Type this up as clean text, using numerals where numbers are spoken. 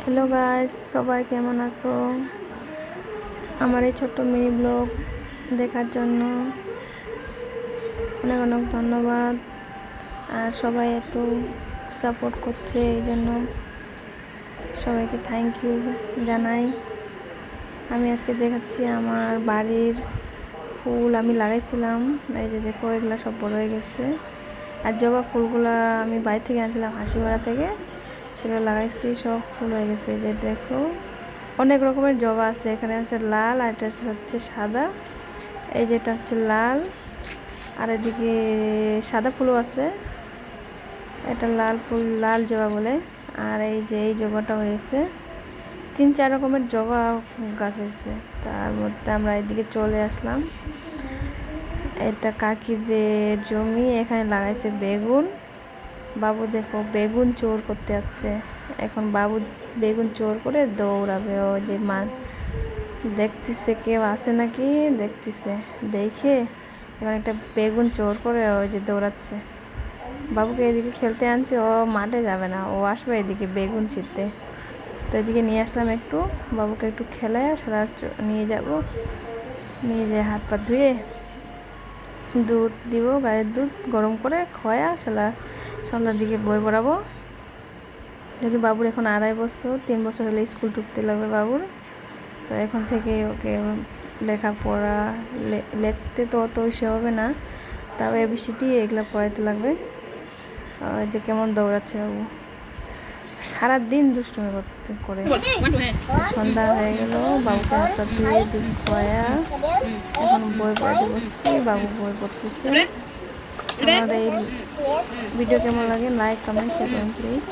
Hello guys, সবাই কেমন আছো? আমার এই ছোট্ট মিনি ব্লগ দেখার জন্য অনেক অনেক ধন্যবাদ। আর সবাই এত সাপোর্ট করছে, এই জন্য সবাইকে থ্যাংক ইউ জানাই। আমি আজকে দেখাচ্ছি আমার বাড়ির ফুল আমি লাগাইছিলাম। এই যে দেখো, এগুলো সব বড় হয়ে গেছে। আর জবা ফুলগুলো আমি বাড়ি থেকে আনছিলাম, হাসিমারা থেকে, সেগুলো লাগাইছি, সব ফুল হয়ে গেছে। যে দেখো, অনেক রকমের জবা আছে। এখানে আছে লাল, আর এটা হচ্ছে সাদা। এই যেটা হচ্ছে লাল, আর এদিকে সাদা ফুলও আছে। এটা লাল ফুল, লাল জবা বলে। আর এই যে এই জবাটা হয়েছে, 3-4 রকমের জবা গাছ হয়েছে। তার মধ্যে আমরা এদিকে চলে আসলাম। এটা কাকিদের জমি, এখানে লাগাইছে বেগুন। বাবু দেখো বেগুন চোর করতে যাচ্ছে। এখন বাবু বেগুন চোর করে দৌড়াবে। ও যে মা দেখতেছে কেউ আসে নাকি, দেখতেছে, দেখে এখন একটা বেগুন চোর করে ওই যে দৌড়াচ্ছে। বাবুকে এদিকে খেলতে আনছে, ও মাঠে যাবে না, ও আসবে এদিকে বেগুন ছিঁড়তে। তো এদিকে নিয়ে আসলাম একটু, বাবুকে একটু খেলায় সেটা নিয়ে যাব। নিয়ে যেয়ে হাত পা ধুয়ে দুধ দিব, গায়ের দুধ গরম করে খোয়া সেলা সন্ধ্যার দিকে বই পড়াবো। যেহেতু বাবুর এখন 2.5 বছর, 3 বছর হলে স্কুল ঢুকতে লাগবে বাবুর। তো এখন থেকে ওকে লেখাপড়া, লিখতে তো অত সে হবে না, তাও এবিসিডি এগুলো পড়াইতে লাগবে। যে কেমন দৌড়াচ্ছে বাবু, সারাদিন দুষ্টুমি করে। সন্ধ্যা হয়ে গেল, বাবুকে হাতটা ধুয়ে দুধ খোয়া এখন বই পড়াতে বসছি। বাবু বই পড়তেছে। আমার এই ভিডিও কেমন লাগে লাইক, কমেন্ট, শেয়ার করুন প্লিজ।